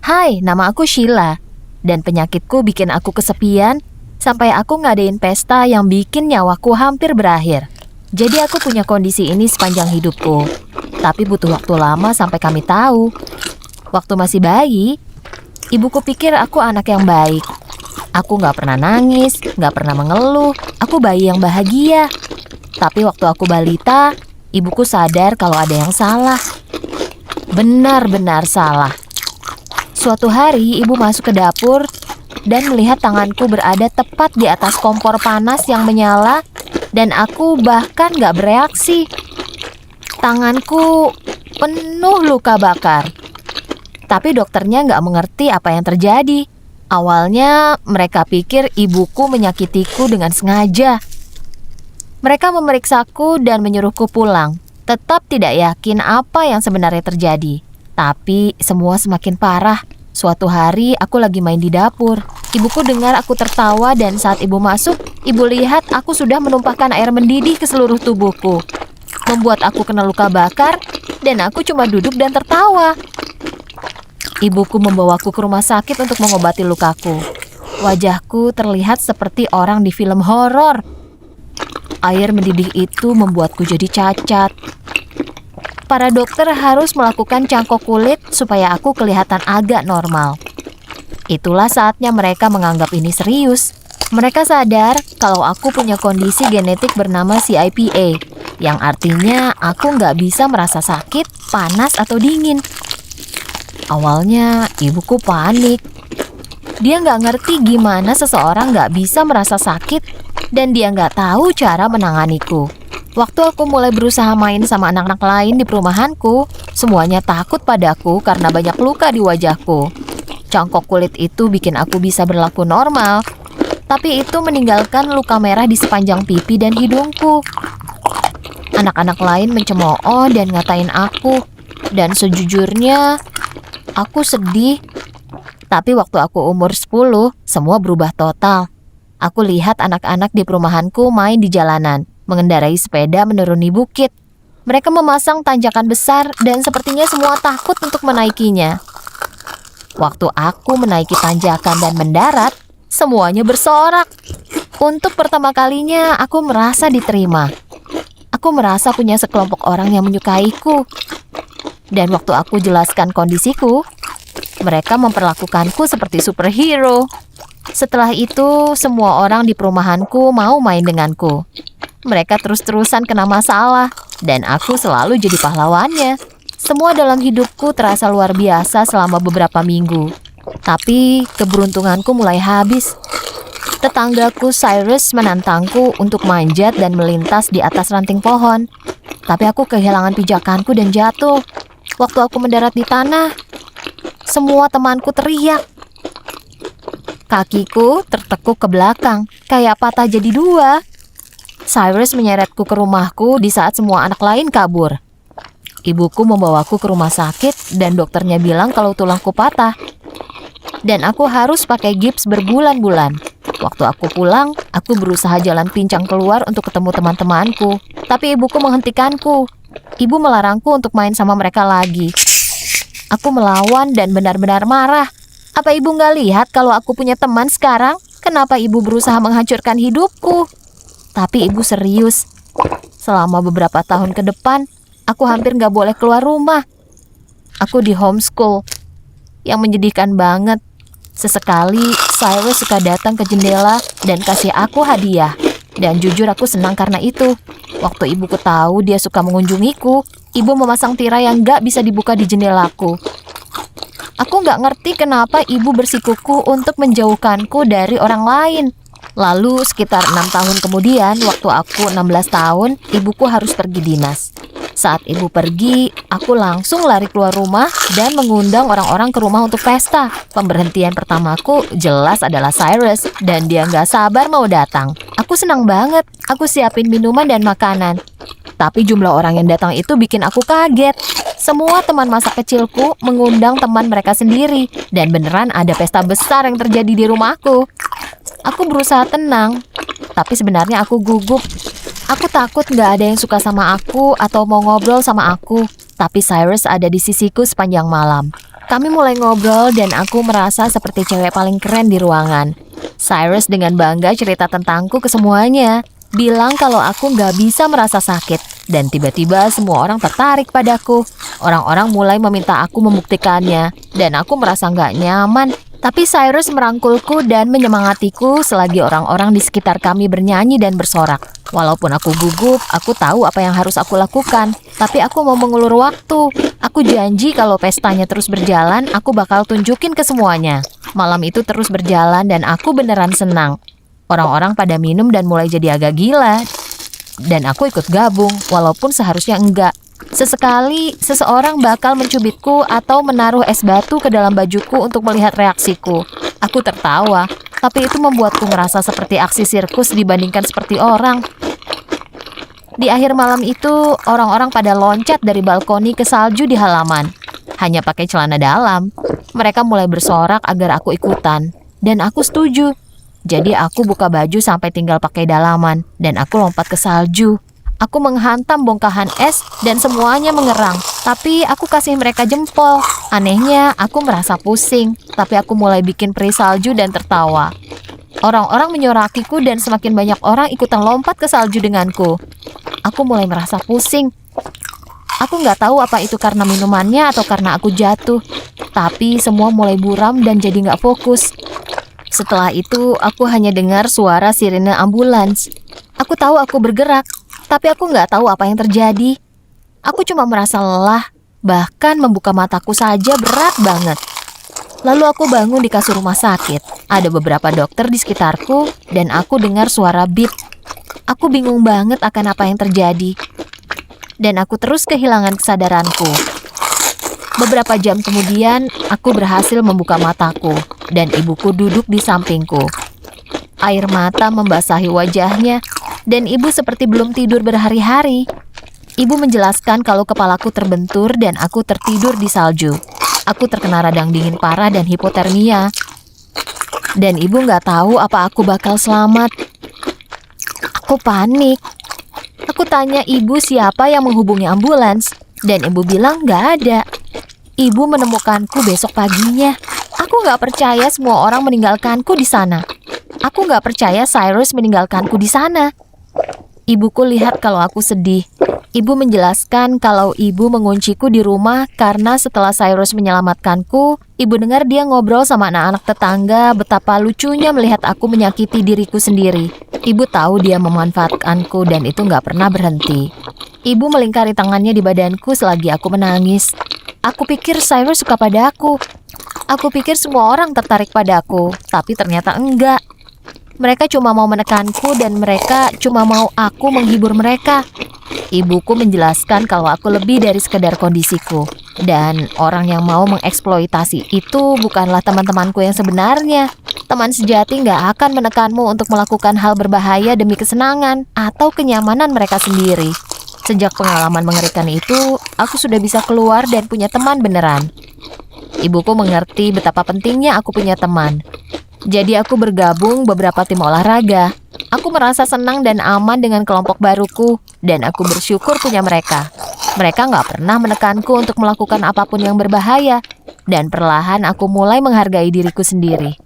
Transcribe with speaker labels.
Speaker 1: Hai, nama aku Sheila. Dan penyakitku bikin aku kesepian sampai aku ngadain pesta yang bikin nyawaku hampir berakhir. Jadi aku punya kondisi ini sepanjang hidupku. Tapi butuh waktu lama sampai kami tahu. Waktu masih bayi, ibuku pikir aku anak yang baik. Aku gak pernah nangis, gak pernah mengeluh. Aku bayi yang bahagia. Tapi waktu aku balita, ibuku sadar kalau ada yang salah. Benar-benar salah. Suatu hari ibu masuk ke dapur dan melihat tanganku berada tepat di atas kompor panas yang menyala dan aku bahkan gak bereaksi. Tanganku penuh luka bakar. Tapi dokternya gak mengerti apa yang terjadi. Awalnya mereka pikir ibuku menyakitiku dengan sengaja. Mereka memeriksaku dan menyuruhku pulang. Tetap tidak yakin apa yang sebenarnya terjadi. Tapi semua semakin parah. Suatu hari aku lagi main di dapur. Ibuku dengar aku tertawa dan saat ibu masuk, ibu lihat aku sudah menumpahkan air mendidih ke seluruh tubuhku. Membuat aku kena luka bakar dan aku cuma duduk dan tertawa. Ibuku membawaku ke rumah sakit untuk mengobati lukaku. Wajahku terlihat seperti orang di film horor. Air mendidih itu membuatku jadi cacat. Para dokter harus melakukan cangkok kulit supaya aku kelihatan agak normal. Itulah saatnya mereka menganggap ini serius. Mereka sadar kalau aku punya kondisi genetik bernama CIPA, yang artinya aku nggak bisa merasa sakit, panas, atau dingin. Awalnya ibuku panik. Dia nggak ngerti gimana seseorang nggak bisa merasa sakit dan dia nggak tahu cara menanganiku. Waktu aku mulai berusaha main sama anak-anak lain di perumahanku, semuanya takut padaku karena banyak luka di wajahku. Cangkok kulit itu bikin aku bisa berlaku normal, tapi itu meninggalkan luka merah di sepanjang pipi dan hidungku. Anak-anak lain mencemooh dan ngatain aku, dan sejujurnya aku sedih. Tapi waktu aku umur 10, semua berubah total. Aku lihat anak-anak di perumahanku main di jalanan, mengendarai sepeda menuruni bukit. Mereka memasang tanjakan besar dan sepertinya semua takut untuk menaikinya. Waktu aku menaiki tanjakan dan mendarat, semuanya bersorak. Untuk pertama kalinya aku merasa diterima. Aku merasa punya sekelompok orang yang menyukaiku. Dan waktu aku jelaskan kondisiku, mereka memperlakukanku seperti superhero. Setelah itu, semua orang di perumahanku mau main denganku. Mereka terus-terusan kena masalah, dan aku selalu jadi pahlawannya. Semua dalam hidupku terasa luar biasa selama beberapa minggu. Tapi keberuntunganku mulai habis. Tetanggaku Cyrus menantangku untuk manjat dan melintas di atas ranting pohon. Tapi aku kehilangan pijakanku dan jatuh. Waktu aku mendarat di tanah, semua temanku teriak. Kakiku tertekuk ke belakang, kayak patah jadi dua. Cyrus menyeretku ke rumahku di saat semua anak lain kabur. Ibuku membawaku ke rumah sakit dan dokternya bilang kalau tulangku patah. Dan aku harus pakai gips berbulan-bulan. Waktu aku pulang, aku berusaha jalan pincang keluar untuk ketemu teman-temanku. Tapi ibuku menghentikanku. Ibu melarangku untuk main sama mereka lagi. Aku melawan dan benar-benar marah. Apa ibu nggak lihat kalau aku punya teman sekarang? Kenapa ibu berusaha menghancurkan hidupku? Tapi ibu serius. Selama beberapa tahun ke depan, aku hampir nggak boleh keluar rumah. Aku di homeschool. Yang menyedihkan banget. Sesekali, Cyrus suka datang ke jendela dan kasih aku hadiah. Dan jujur aku senang karena itu. Waktu ibuku tahu dia suka mengunjungiku, ibu memasang tirai yang nggak bisa dibuka di jendelaku. Aku nggak ngerti kenapa ibu bersikukuh untuk menjauhkanku dari orang lain. Lalu sekitar 6 tahun kemudian, waktu aku 16 tahun, ibuku harus pergi dinas. Saat ibu pergi, aku langsung lari keluar rumah dan mengundang orang-orang ke rumah untuk pesta. Pemberhentian pertamaku jelas adalah Cyrus, dan dia nggak sabar mau datang. Aku senang banget, aku siapin minuman dan makanan. Tapi jumlah orang yang datang itu bikin aku kaget. Semua teman masa kecilku mengundang teman mereka sendiri, dan beneran ada pesta besar yang terjadi di rumahku. Aku berusaha tenang, tapi sebenarnya aku gugup. Aku takut gak ada yang suka sama aku atau mau ngobrol sama aku. Tapi Cyrus ada di sisiku sepanjang malam. Kami mulai ngobrol dan aku merasa seperti cewek paling keren di ruangan. Cyrus dengan bangga cerita tentangku ke semuanya. Bilang kalau aku nggak bisa merasa sakit. Dan tiba-tiba semua orang tertarik padaku. Orang-orang mulai meminta aku membuktikannya. Dan aku merasa nggak nyaman. Tapi Cyrus merangkulku dan menyemangatiku selagi orang-orang di sekitar kami bernyanyi dan bersorak. Walaupun aku gugup, aku tahu apa yang harus aku lakukan. Tapi aku mau mengulur waktu. Aku janji kalau pestanya terus berjalan, aku bakal tunjukin ke semuanya. Malam itu terus berjalan dan aku beneran senang. Orang-orang pada minum dan mulai jadi agak gila. Dan aku ikut gabung, walaupun seharusnya enggak. Sesekali, seseorang bakal mencubitku atau menaruh es batu ke dalam bajuku untuk melihat reaksiku. Aku tertawa, tapi itu membuatku merasa seperti aksi sirkus dibandingkan seperti orang. Di akhir malam itu, orang-orang pada loncat dari balkoni ke salju di halaman. Hanya pakai celana dalam. Mereka mulai bersorak agar aku ikutan. Dan aku setuju. Jadi aku buka baju sampai tinggal pakai dalaman. Dan aku lompat ke salju. Aku menghantam bongkahan es dan semuanya mengerang. Tapi aku kasih mereka jempol. Anehnya, aku merasa pusing. Tapi aku mulai bikin peri salju dan tertawa. Orang-orang menyorakiku dan semakin banyak orang ikutan lompat ke salju denganku. Aku mulai merasa pusing. Aku nggak tahu apa itu karena minumannya atau karena aku jatuh. Tapi semua mulai buram dan jadi nggak fokus. Setelah itu, aku hanya dengar suara sirene ambulans. Aku tahu aku bergerak. Tapi aku nggak tahu apa yang terjadi. Aku cuma merasa lelah, bahkan membuka mataku saja berat banget. Lalu aku bangun di kasur rumah sakit. Ada beberapa dokter di sekitarku dan aku dengar suara beep. Aku bingung banget akan apa yang terjadi. Dan aku terus kehilangan kesadaranku. Beberapa jam kemudian, aku berhasil membuka mataku dan ibuku duduk di sampingku. Air mata membasahi wajahnya. Dan ibu seperti belum tidur berhari-hari. Ibu menjelaskan kalau kepalaku terbentur dan aku tertidur di salju. Aku terkena radang dingin parah dan hipotermia. Dan ibu nggak tahu apa aku bakal selamat. Aku panik. Aku tanya ibu siapa yang menghubungi ambulans. Dan ibu bilang nggak ada. Ibu menemukanku besok paginya. Aku nggak percaya semua orang meninggalkanku di sana. Aku nggak percaya Cyrus meninggalkanku di sana. Ibuku lihat kalau aku sedih. Ibu menjelaskan kalau ibu mengunciku di rumah karena setelah Cyrus menyelamatkanku, ibu dengar dia ngobrol sama anak-anak tetangga betapa lucunya melihat aku menyakiti diriku sendiri. Ibu tahu dia memanfaatkanku dan itu nggak pernah berhenti. Ibu melingkari tangannya di badanku selagi aku menangis. Aku pikir Cyrus suka padaku. Aku pikir semua orang tertarik padaku, tapi ternyata enggak. Mereka cuma mau menekanku dan mereka cuma mau aku menghibur mereka. Ibuku menjelaskan kalau aku lebih dari sekedar kondisiku. Dan orang yang mau mengeksploitasi itu bukanlah teman-temanku yang sebenarnya. Teman sejati nggak akan menekanmu untuk melakukan hal berbahaya demi kesenangan atau kenyamanan mereka sendiri. Sejak pengalaman mengerikan itu, aku sudah bisa keluar dan punya teman beneran. Ibuku mengerti betapa pentingnya aku punya teman. Jadi aku bergabung beberapa tim olahraga. Aku merasa senang dan aman dengan kelompok baruku, dan aku bersyukur punya mereka. Mereka nggak pernah menekanku untuk melakukan apapun yang berbahaya, dan perlahan aku mulai menghargai diriku sendiri.